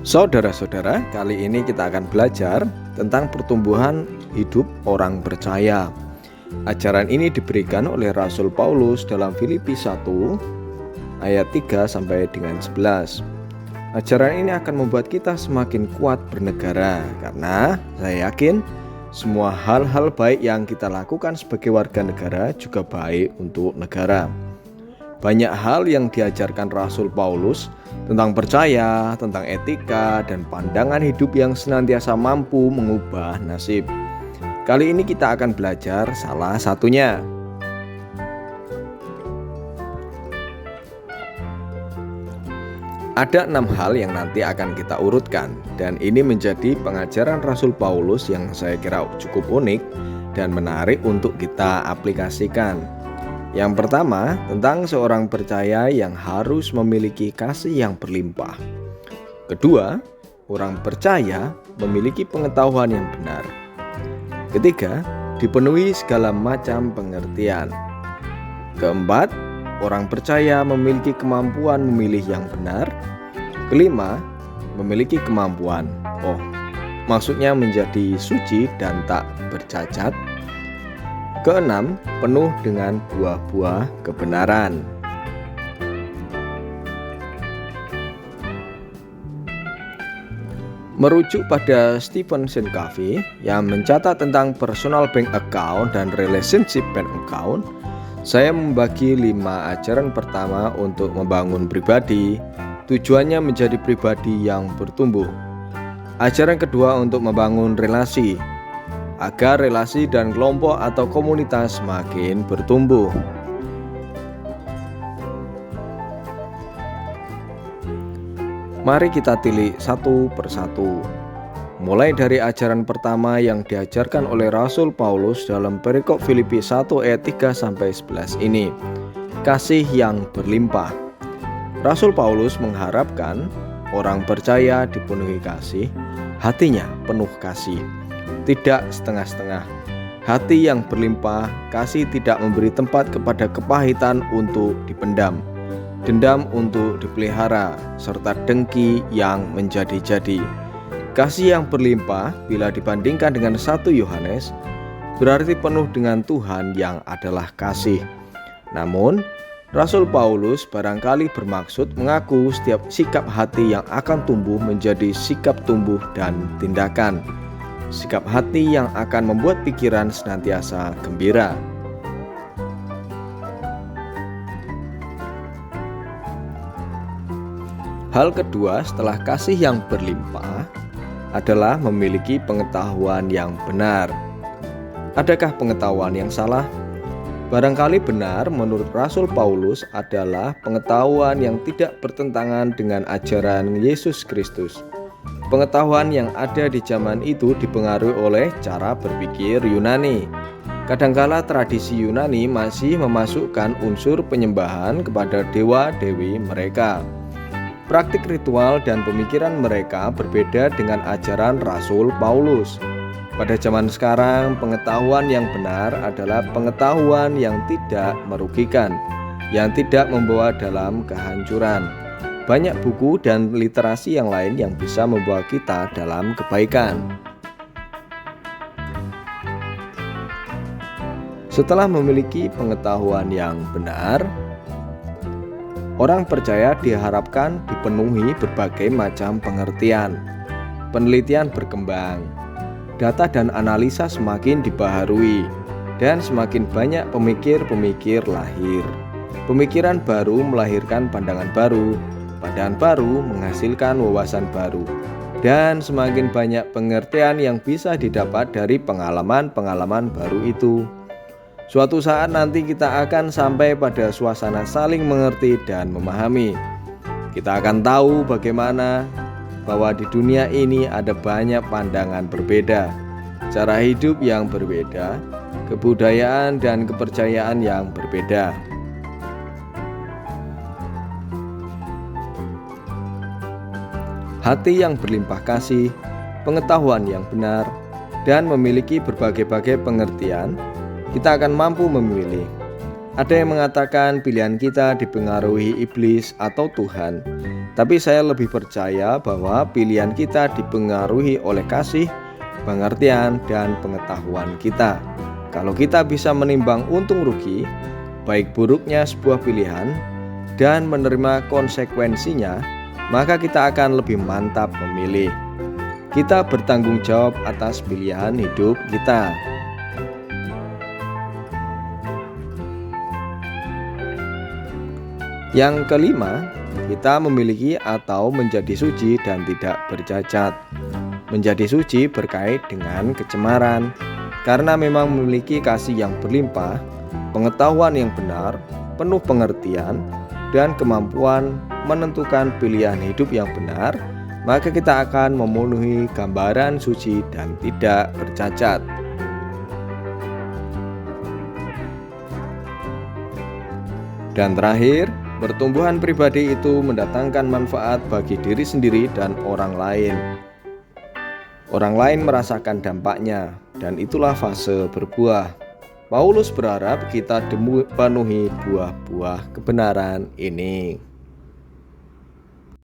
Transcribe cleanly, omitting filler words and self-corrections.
Saudara-saudara, kali ini kita akan belajar tentang pertumbuhan hidup orang percaya. Ajaran ini diberikan oleh Rasul Paulus dalam Filipi 1 ayat 3 sampai dengan 11. Ajaran ini akan membuat kita semakin kuat bernegara, karena saya yakin semua hal-hal baik yang kita lakukan sebagai warga negara juga baik untuk negara. Banyak hal yang diajarkan Rasul Paulus tentang percaya, tentang etika, dan pandangan hidup yang senantiasa mampu mengubah nasib. Kali ini kita akan belajar salah satunya. Ada 6 hal yang nanti akan kita urutkan, dan ini menjadi pengajaran Rasul Paulus yang saya kira cukup unik dan menarik untuk kita aplikasikan. Yang pertama, tentang seorang percaya yang harus memiliki kasih yang berlimpah. Kedua, orang percaya memiliki pengetahuan yang benar. Ketiga, dipenuhi segala macam pengertian. Keempat, orang percaya memiliki kemampuan memilih yang benar. Kelima, memiliki kemampuan, maksudnya menjadi suci dan tak bercacat. Keenam, penuh dengan buah-buah kebenaran. Merujuk pada Stephen Covey yang mencatat tentang personal bank account dan relationship bank account, saya membagi 5 ajaran pertama untuk membangun pribadi, tujuannya menjadi pribadi yang bertumbuh. Ajaran kedua untuk membangun relasi, agar relasi dan kelompok atau komunitas semakin bertumbuh. Mari kita tilik satu persatu. Mulai dari ajaran pertama yang diajarkan oleh Rasul Paulus dalam perikop Filipi 1 ayat 3 sampai 11 ini, kasih yang berlimpah. Rasul Paulus mengharapkan orang percaya dipenuhi kasih, hatinya penuh kasih, tidak setengah-setengah. Hati yang berlimpah kasih tidak memberi tempat kepada kepahitan untuk dipendam, dendam untuk dipelihara, serta dengki yang menjadi-jadi. Kasih yang berlimpah bila dibandingkan dengan 1 Yohanes berarti penuh dengan Tuhan yang adalah kasih. Namun Rasul Paulus barangkali bermaksud mengaku setiap sikap hati yang akan tumbuh menjadi sikap tumbuh dan tindakan. Sikap hati yang akan membuat pikiran senantiasa gembira. Hal kedua setelah kasih yang berlimpah adalah memiliki pengetahuan yang benar. Adakah pengetahuan yang salah? Barangkali benar menurut Rasul Paulus adalah pengetahuan yang tidak bertentangan dengan ajaran Yesus Kristus. Pengetahuan yang ada di zaman itu dipengaruhi oleh cara berpikir Yunani. Kadangkala tradisi Yunani masih memasukkan unsur penyembahan kepada dewa-dewi mereka. Praktik ritual dan pemikiran mereka berbeda dengan ajaran Rasul Paulus. Pada zaman sekarang, pengetahuan yang benar adalah pengetahuan yang tidak merugikan, yang tidak membawa dalam kehancuran. Banyak buku dan literasi yang lain yang bisa membawa kita dalam kebaikan. Setelah memiliki pengetahuan yang benar, orang percaya diharapkan dipenuhi berbagai macam pengertian. Penelitian berkembang, data dan analisa semakin dibaharui, dan semakin banyak pemikir-pemikir lahir. Pemikiran baru melahirkan pandangan baru, pandangan baru menghasilkan wawasan baru, dan semakin banyak pengertian yang bisa didapat dari pengalaman-pengalaman baru itu. Suatu saat nanti kita akan sampai pada suasana saling mengerti dan memahami. Kita akan tahu bagaimana bahwa di dunia ini ada banyak pandangan berbeda, cara hidup yang berbeda, kebudayaan dan kepercayaan yang berbeda. Hati yang berlimpah kasih, pengetahuan yang benar, dan memiliki berbagai-bagai pengertian, kita akan mampu memilih. Ada yang mengatakan pilihan kita dipengaruhi iblis atau Tuhan, tapi saya lebih percaya bahwa pilihan kita dipengaruhi oleh kasih, pengertian, dan pengetahuan kita. Kalau kita bisa menimbang untung rugi, baik buruknya sebuah pilihan, dan menerima konsekuensinya, maka kita akan lebih mantap memilih. Kita bertanggung jawab atas pilihan hidup kita. Yang kelima, kita memiliki atau menjadi suci dan tidak bercacat. Menjadi suci berkait dengan kecemaran, karena memang memiliki kasih yang berlimpah, pengetahuan yang benar, penuh pengertian, dan kemampuan menentukan pilihan hidup yang benar, maka kita akan memenuhi gambaran suci dan tidak bercacat. Dan terakhir, pertumbuhan pribadi itu mendatangkan manfaat bagi diri sendiri dan orang lain. Orang lain merasakan dampaknya, dan itulah fase berbuah. Paulus berharap kita dipenuhi buah-buah kebenaran ini.